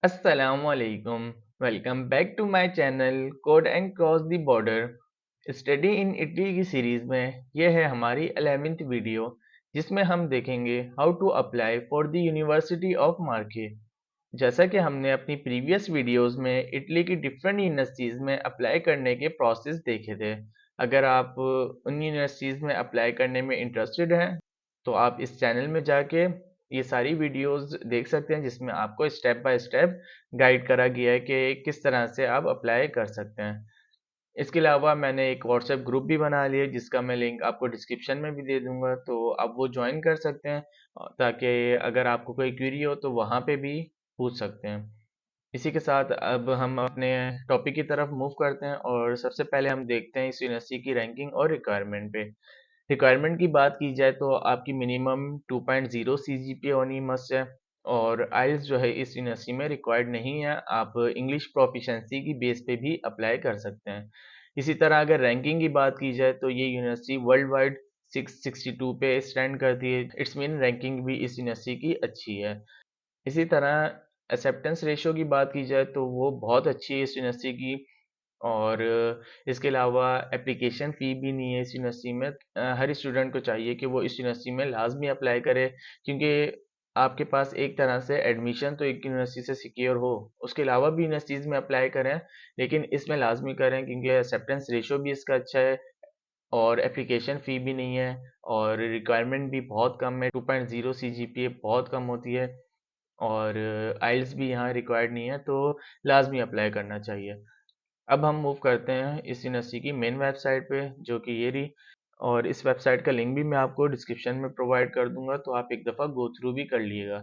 Assalamualaikum. Welcome back to my channel Code and Cross the Border. Study in Italy की series में यह है हमारी 11वीं वीडियो, जिसमें हम देखेंगे how to apply for the university of Marche. जैसा कि हमने अपनी प्रीवियस वीडियोस में इटली की डिफरेंट यूनिवर्सिटीज़ में अप्लाई करने के प्रोसेस देखे थे। अगर आप उन यूनिवर्सिटीज़ में अप्लाई करने में इंटरेस्टेड हैं तो आप इस चैनल में जाके ये सारी वीडियोस देख सकते हैं, जिसमें आपको स्टेप बाय स्टेप गाइड करा गया है कि किस तरह से आप अप्लाई कर सकते हैं। इसके अलावा मैंने एक व्हाट्सएप ग्रुप भी बना लिया है, जिसका मैं लिंक आपको डिस्क्रिप्शन में भी दे दूंगा, तो आप वो ज्वाइन कर सकते हैं ताकि अगर आपको कोई क्वेरी हो तो वहाँ पे भी पूछ सकते हैं। इसी के साथ अब हम अपने टॉपिक की तरफ मूव करते हैं और सबसे पहले हम देखते हैं इस यूनिवर्सिटी की रैंकिंग और रिक्वायरमेंट पे। रिक्वायरमेंट की बात की जाए तो आपकी मिनिमम 2.0 सीजीपीए होनी मस्ट है, और आइल्स जो है इस यूनिवर्सिटी में रिक्वायर्ड नहीं है। आप इंग्लिश प्रोफिशिएंसी की बेस पे भी अप्लाई कर सकते हैं। इसी तरह अगर रैंकिंग की बात की जाए तो ये यूनिवर्सिटी वर्ल्ड वाइड 662 पे स्टैंड करती है। इट्स मीन रैंकिंग भी इस यूनिवर्सिटी की अच्छी है। इसी तरह एक्सेप्टेंस रेशियो की बात की जाए तो वो बहुत अच्छी है इस यूनिवर्सिटी की, और इसके अलावा एप्लीकेशन फ़ी भी नहीं है इस यूनिवर्सिटी में। हर स्टूडेंट को चाहिए कि वो इस यूनिवर्सिटी में लाजमी अप्लाई करे, क्योंकि आपके पास एक तरह से एडमिशन तो एक यूनिवर्सिटी से सिक्योर हो, उसके अलावा भी यूनिवर्सिटीज़ में अप्लाई करें, लेकिन इसमें लाजमी करें क्योंकि एक्सेप्टेंस रेशियो भी इसका अच्छा है और एप्लीकेशन फ़ी भी नहीं है, और रिक्वायरमेंट भी बहुत कम है। 2.0 सीजीपीए बहुत कम होती है, और आइल्स भी यहाँ रिक्वायर्ड नहीं है, तो लाजमी अप्लाई करना चाहिए। अब हम मूव करते हैं इस यूनिवर्सिटी की मेन वेबसाइट पे, जो कि ये रही, और इस वेबसाइट का लिंक भी मैं आपको डिस्क्रिप्शन में प्रोवाइड कर दूंगा, तो आप एक दफ़ा गो थ्रू भी कर लीजिएगा।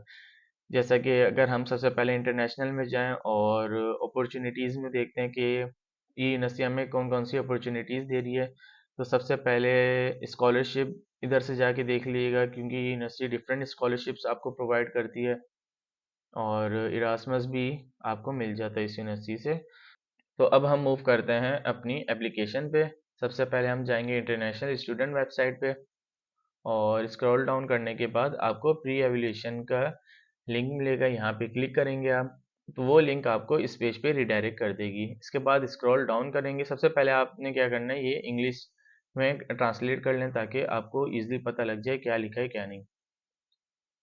जैसा कि अगर हम सबसे पहले इंटरनेशनल में जाएं और अपॉर्चुनिटीज़ में देखते हैं कि ये यूनिवर्सिटी हमें कौन कौन सी अपॉर्चुनिटीज़ दे रही है, तो सबसे पहले स्कॉलरशिप इधर से जाके देख लीजिएगा, क्योंकि ये यूनिवर्सिटी डिफरेंट स्कॉलरशिप्स आपको प्रोवाइड करती है, और इरास्मस भी आपको मिल जाता है इस यूनिवर्सिटी से। तो अब हम मूव करते हैं अपनी एप्लीकेशन पे। सबसे पहले हम जाएंगे इंटरनेशनल स्टूडेंट वेबसाइट पे, और स्क्रॉल डाउन करने के बाद आपको प्री एवल्यूशन का लिंक मिलेगा, यहाँ पे क्लिक करेंगे आप, तो वो लिंक आपको इस पेज पे रिडायरेक्ट कर देगी। इसके बाद स्क्रॉल डाउन करेंगे, सबसे पहले आपने क्या करना है, ये इंग्लिश में ट्रांसलेट कर लें ताकि आपको ईजिली पता लग जाए क्या लिखा है क्या नहीं।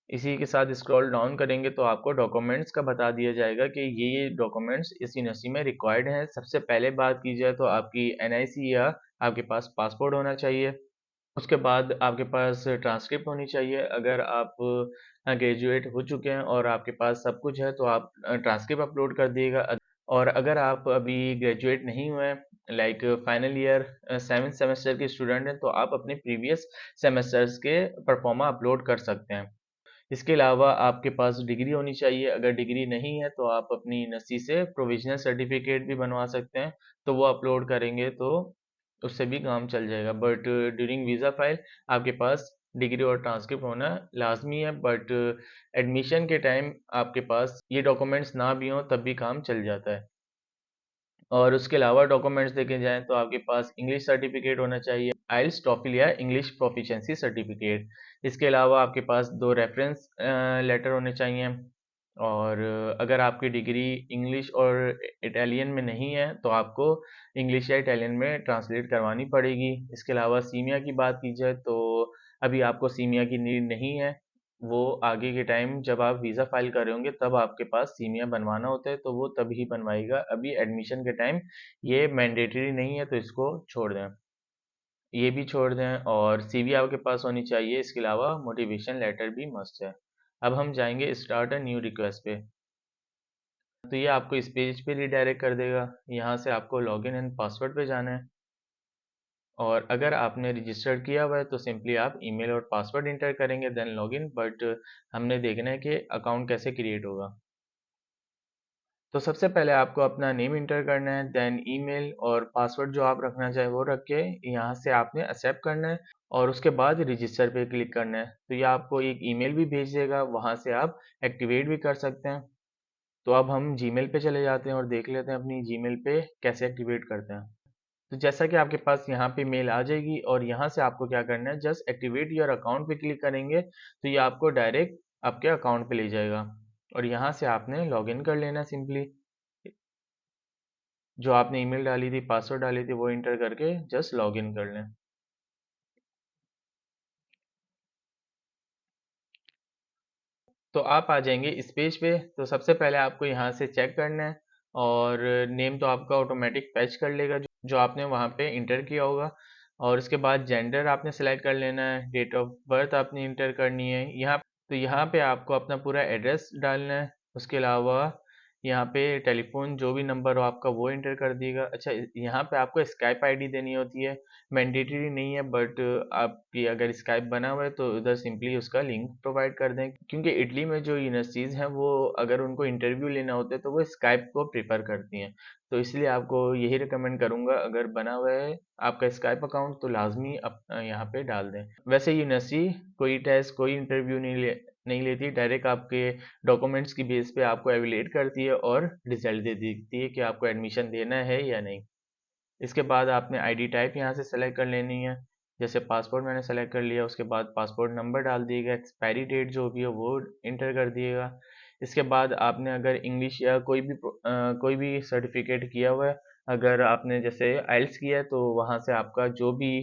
इसी के साथ स्क्रॉल डाउन करेंगे तो आपको डॉक्यूमेंट्स का बता दिया जाएगा कि ये डॉक्यूमेंट्स इस यूनिवर्सिटी में रिक्वायर्ड हैं। सबसे पहले बात की जाए तो आपकी एनआईसी या आपके पास पासपोर्ट होना चाहिए। उसके बाद आपके पास ट्रांसक्रिप्ट होनी चाहिए। अगर आप ग्रेजुएट हो चुके हैं और आपके पास सब कुछ है तो आप ट्रांसक्रिप्ट अपलोड कर दिएगा। और अगर आप अभी ग्रेजुएट नहीं हुए हैं, like final year 7th semester के स्टूडेंट हैं, तो आप अपने प्रीवियस सेमेस्टर्स के परफॉर्मा अपलोड कर सकते हैं। इसके अलावा आपके पास डिग्री होनी चाहिए। अगर डिग्री नहीं है तो आप अपनी यूनिवर्सिटी से प्रोविजनल सर्टिफिकेट भी बनवा सकते हैं, तो वो अपलोड करेंगे तो उससे भी काम चल जाएगा। बट ड्यूरिंग वीज़ा फाइल आपके पास डिग्री और ट्रांसक्रिप्ट होना लाजमी है, बट एडमिशन के टाइम आपके पास ये डॉक्यूमेंट्स ना भी हों तब भी काम चल जाता है। और उसके अलावा डॉक्यूमेंट्स देखे जाएँ तो आपके पास इंग्लिश सर्टिफिकेट होना चाहिए, आइल्स, टॉफिल या इंग्लिश प्रोफिशिएंसी सर्टिफिकेट। इसके अलावा आपके पास 2 रेफरेंस लेटर होने चाहिए, और अगर आपकी डिग्री इंग्लिश और इटालियन में नहीं है तो आपको इंग्लिश या इटालियन में ट्रांसलेट करवानी पड़ेगी। इसके अलावा सीमिया की बात की जाए तो अभी आपको सीमिया की नीड नहीं है, वो आगे के टाइम जब आप वीज़ा फाइल कर रहे होंगे तब आपके पास सीमिया बनवाना होता है, तो वो तभी बनवाएगा। अभी एडमिशन के टाइम ये मैंडेटरी नहीं है, तो इसको छोड़ दें, ये भी छोड़ दें। और सीवी आपके पास होनी चाहिए। इसके अलावा मोटिवेशन लेटर भी मस्ट है। अब हम जाएंगे स्टार्ट अ न्यू रिक्वेस्ट पे, तो ये आपको इस पेज पे रिडायरेक्ट कर देगा। यहाँ से आपको लॉगिन एंड पासवर्ड पे जाना है, और अगर आपने रजिस्टर्ड किया हुआ है तो सिंपली आप ईमेल और पासवर्ड इंटर करेंगे देन लॉगिन। बट हमने देखना है कि अकाउंट कैसे क्रिएट होगा। तो सबसे पहले आपको अपना नेम इंटर करना है, देन ईमेल और पासवर्ड जो आप रखना चाहे वो रख के यहाँ से आपने एक्सेप्ट करना है, और उसके बाद रजिस्टर पे क्लिक करना है। तो ये आपको एक ईमेल भी भेज देगा, वहाँ से आप एक्टिवेट भी कर सकते हैं। तो अब हम जीमेल पे चले जाते हैं और देख लेते हैं अपनी जीमेल पे कैसे एक्टिवेट करते हैं। तो जैसा कि आपके पास यहाँ पे मेल आ जाएगी, और यहाँ से आपको क्या करना है, जस्ट एक्टिवेट योर अकाउंट पे क्लिक करेंगे तो ये आपको डायरेक्ट आपके अकाउंट पे ले जाएगा। और यहाँ से आपने लॉगिन कर लेना सिंपली। जो आपने ईमेल डाली थी, पासवर्ड डाली थी, वो इंटर करके जस्ट लॉगिन कर लें। तो आप आ जाएंगे इस पेज पे। तो सबसे पहले आपको यहाँ से चेक करना है, और नेम तो आपका ऑटोमेटिक फैच कर लेगा जो आपने वहाँ पे इंटर किया होगा। और उसके बाद जेंडर आपने सेलेक्ट कर लेना है, डेट ऑफ बर्थ आपने इंटर करनी है यहाँ। तो यहाँ पे आपको अपना पूरा एड्रेस डालना है। उसके अलावा यहाँ पे टेलीफोन जो भी नंबर हो आपका वो इंटर कर दिएगा। अच्छा, यहाँ पे आपको स्काइप आईडी देनी होती है, मैंडेटरी नहीं है, बट आपकी अगर स्काइप बना हुआ है तो उधर सिंपली उसका लिंक प्रोवाइड कर दें, क्योंकि इटली में जो यूनिवर्सिटीज़ हैं वो अगर उनको इंटरव्यू लेना होता है तो वो स्काइप को प्रेफर करती हैं। तो इसलिए आपको यही रिकमेंड करूंगा, अगर बना हुआ है आपका स्काइप अकाउंट तो लाजमी यहाँ पे डाल दें। वैसे यूनिवर्सिटी कोई टेस्ट कोई इंटरव्यू नहीं लेती, डायरेक्ट आपके डॉक्यूमेंट्स की बेस पे आपको एवेलुएट करती है और रिजल्ट दे देती है कि आपको एडमिशन देना है या नहीं। इसके बाद आपने आईडी टाइप यहाँ से सेलेक्ट कर लेनी है। जैसे पासपोर्ट मैंने सेलेक्ट कर लिया, उसके बाद पासपोर्ट नंबर डाल दिएगा, एक्सपायरी डेट जो भी हो वो इंटर कर दिएगा। इसके बाद आपने अगर इंग्लिश या कोई भी सर्टिफिकेट किया हुआ है, अगर आपने जैसे आइल्स किया है तो वहाँ से आपका जो भी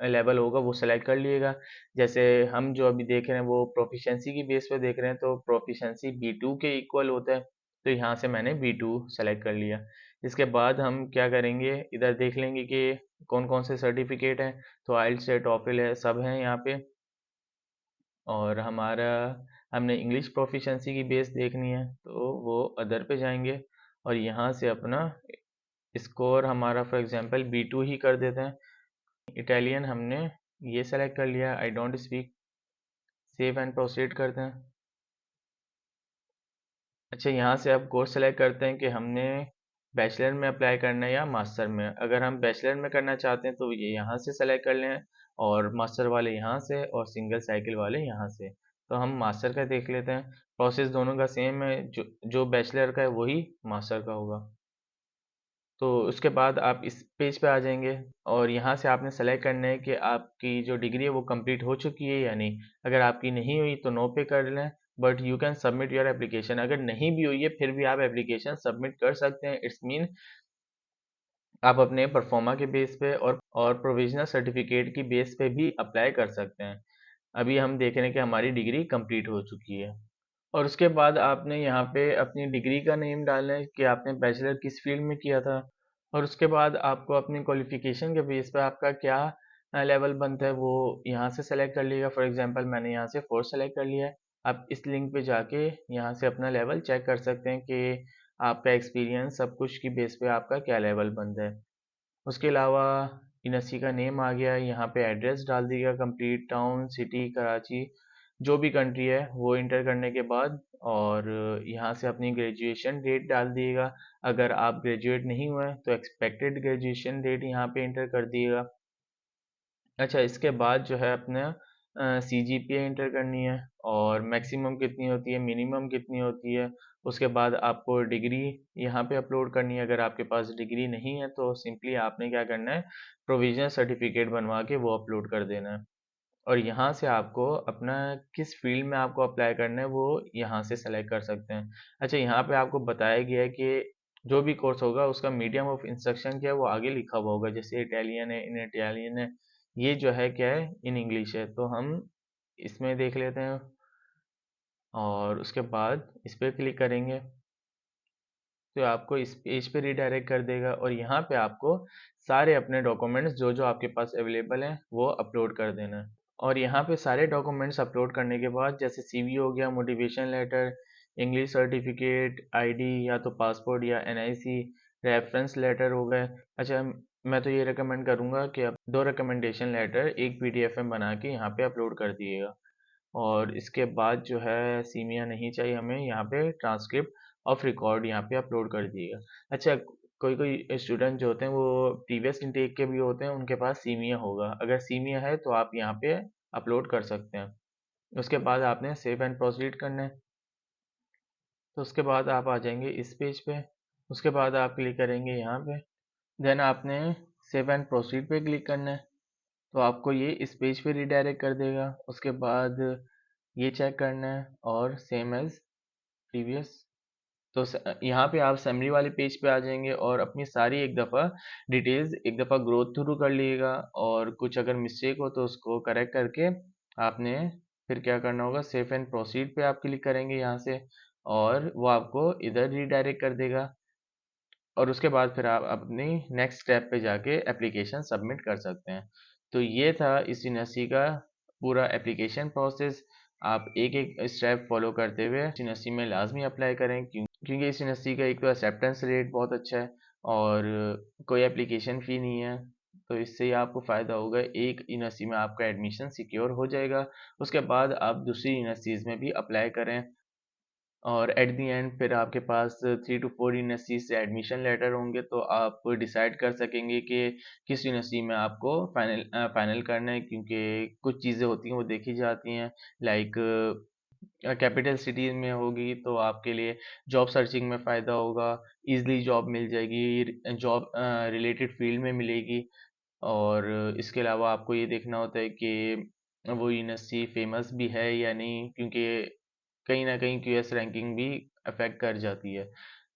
लेवल होगा वो सेलेक्ट कर लिएगा। जैसे हम जो अभी देख रहे हैं वो प्रोफिशेंसी की बेस पे देख रहे हैं, तो प्रोफिशेंसी B2 के इक्वल होता है। तो यहाँ से मैंने B2 सेलेक्ट कर लिया। इसके बाद हम क्या करेंगे, इधर देख लेंगे कि कौन कौन से सर्टिफिकेट हैं। तो आइल्स है, टॉफिल है, सब हैं यहाँ पे। और हमने इंग्लिश प्रोफिशेंसी की बेस देखनी है तो वो अदर पे जाएंगे, और यहाँ से अपना स्कोर हमारा फॉर एग्जांपल B2 ही कर देते हैं। इटालियन हमने ये सेलेक्ट कर लिया, I don't speak. Save and proceed करते हैं। अच्छा, यहाँ से आप कोर्स सेलेक्ट करते हैं कि हमने बैचलर में अप्लाई करना है या मास्टर में। अगर हम बैचलर में करना चाहते हैं तो ये यहाँ से सेलेक्ट कर लें, और मास्टर वाले यहाँ से, और सिंगल साइकिल वाले यहाँ से। तो हम मास्टर का देख लेते हैं। प्रोसेस दोनों का सेम है, जो बैचलर का है वही मास्टर का होगा। तो उसके बाद आप इस पेज पे आ जाएंगे, और यहाँ से आपने सेलेक्ट करना है कि आपकी जो डिग्री है वो कंप्लीट हो चुकी है या नहीं। अगर आपकी नहीं हुई तो नो पे कर लें, but you can submit your application. अगर नहीं भी हुई है फिर भी आप एप्लीकेशन सबमिट कर सकते हैं। इट्स मीन आप अपने परफॉर्मा के बेस पे और प्रोविजनल सर्टिफिकेट की बेस पे भी अप्लाई कर सकते हैं। अभी हम देख रहे हैं कि हमारी डिग्री कंप्लीट हो चुकी है। और उसके बाद आपने यहाँ पे अपनी डिग्री का नेम डालना है कि आपने बैचलर किस फील्ड में किया था। और उसके बाद आपको अपनी क्वालिफिकेशन के बेस पर आपका क्या लेवल बनता है वो यहाँ से सेलेक्ट कर लिएगा। फॉर एग्जांपल मैंने यहाँ से 4 सेलेक्ट कर लिया है। आप इस लिंक पे जाके यहाँ से अपना लेवल चेक कर सकते हैं कि आपका एक्सपीरियंस सब कुछ की बेस पे आपका क्या लेवल बनता है। उसके अलावा यूनिवर्सिटी का नेम आ गया, यहाँ पे एड्रेस डाल दीजिएगा, कंप्लीट टाउन, सिटी, कराची, जो भी कंट्री है वो इंटर करने के बाद। और यहाँ से अपनी ग्रेजुएशन डेट डाल दिएगा। अगर आप ग्रेजुएट नहीं हुए हैं तो एक्सपेक्टेड ग्रेजुएशन डेट यहाँ पे इंटर कर दिएगा। अच्छा, इसके बाद जो है अपने CGPA इंटर करनी है, और मैक्सिमम कितनी होती है, मिनिमम कितनी होती है। उसके बाद आपको डिग्री यहाँ पे अपलोड करनी है। अगर आपके पास डिग्री नहीं है तो सिंपली आपने क्या करना है, प्रोविजनल सर्टिफिकेट बनवा के वो अपलोड कर देना है। और यहाँ से आपको अपना किस फील्ड में आपको अप्लाई करना है वो यहाँ से सेलेक्ट कर सकते हैं। अच्छा, यहाँ पे आपको बताया गया है कि जो भी कोर्स होगा उसका मीडियम ऑफ इंस्ट्रक्शन क्या है वो आगे लिखा हुआ होगा। जैसे इटालियन है, इन इटालियन है। ये जो है क्या है, इन इंग्लिश है। तो हम इसमें देख लेते हैं, और उसके बाद इस पर क्लिक करेंगे तो आपको इस पेज पे रिडायरेक्ट कर देगा, और यहाँ पे आपको सारे अपने डॉक्यूमेंट्स जो जो आपके पास अवेलेबल हैं वो अपलोड कर देना है। और यहाँ पे सारे डॉक्यूमेंट्स अपलोड करने के बाद जैसे CV हो गया, motivation letter, English certificate, ID या तो पासपोर्ट या NIC, रेफरेंस लेटर हो गए। अच्छा, मैं तो ये रिकमेंड करूँगा कि आप 2 रिकमेंडेशन लेटर एक PDF में बना के यहाँ पे अपलोड कर दिएगा। और इसके बाद जो है सीमिया नहीं चाहिए हमें, यहाँ पे ट्रांसक्रिप्ट ऑफ रिकॉर्ड यहाँ पे अपलोड कर दिएगा। अच्छा, कोई कोई स्टूडेंट जो होते हैं वो प्रीवियस इनटेक के भी होते हैं, उनके पास सीमिया होगा। अगर सीमिया है तो आप यहाँ पे अपलोड कर सकते हैं। उसके बाद आपने सेव एंड प्रोसीड करना है। तो उसके बाद आप आ जाएंगे इस पेज पे। उसके बाद आप क्लिक करेंगे यहाँ पे, देन आपने सेव एंड प्रोसीड पे क्लिक करना है। तो आपको ये इस पेज पे रिडायरेक्ट कर देगा। उसके बाद ये चेक करना है, और सेम एज प्रीवियस। तो यहाँ पे आप समरी वाले पेज पे आ जाएंगे और अपनी सारी एक दफ़ा डिटेल्स एक दफ़ा ग्रोथ थ्रू कर लीजिएगा, और कुछ अगर मिस्टेक हो तो उसको करेक्ट करके आपने फिर क्या करना होगा, सेव एंड प्रोसीड पे आप क्लिक करेंगे यहाँ से, और वो आपको इधर रीडायरेक्ट कर देगा, और उसके बाद फिर आप अपनी नेक्स्ट स्टेप पे जाके एप्लीकेशन सबमिट कर सकते हैं। तो ये था इस यूनिवर्सिटी का पूरा एप्लीकेशन प्रोसेस। आप एक एक स्टेप फॉलो करते हुए इस यूनिवर्सिटी में लाजमी अप्लाई करें, क्योंकि इस यूनिवर्सिटी का एक तो एक्सेप्टेंस रेट बहुत अच्छा है, और कोई एप्लीकेशन फ़ी नहीं है। तो इससे ही आपको फ़ायदा होगा, एक यूनिवर्सिटी में आपका एडमिशन सिक्योर हो जाएगा, उसके बाद आप दूसरी यूनिवर्सिटीज़ में भी अप्लाई करें, और एट दी एंड फिर आपके पास 3 to 4 यूनिवर्सिटी से एडमिशन लेटर होंगे, तो आप डिसाइड कर सकेंगे कि किस यूनिवर्सिटी में आपको फाइनल करना है, क्योंकि कुछ चीज़ें होती हैं वो देखी जाती हैं, लाइक कैपिटल सिटीज में होगी तो आपके लिए जॉब सर्चिंग में फ़ायदा होगा, इजली जॉब मिल जाएगी, जॉब रिलेटेड फील्ड में मिलेगी। और इसके अलावा आपको ये देखना होता है कि वो यूनिवर्सिटी फेमस भी है या नहीं, क्योंकि कहीं ना कहीं क्यूएस रैंकिंग भी अफेक्ट कर जाती है।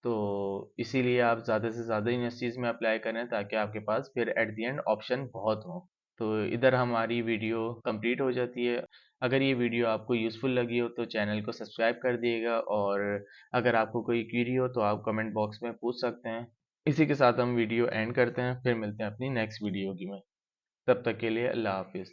तो इसीलिए आप ज़्यादा से ज़्यादा यूनिवर्सिटीज़ में अप्लाई करें, ताकि आपके पास फिर एट द एंड ऑप्शन बहुत हो। तो इधर हमारी वीडियो कंप्लीट हो जाती है। अगर ये वीडियो आपको यूज़फुल लगी हो तो चैनल को सब्सक्राइब कर दिएगा, और अगर आपको कोई क्वेरी हो तो आप कमेंट बॉक्स में पूछ सकते हैं। इसी के साथ हम वीडियो एंड करते हैं, फिर मिलते हैं अपनी नेक्स्ट वीडियो की में। तब तक के लिए अल्लाह हाफिज़।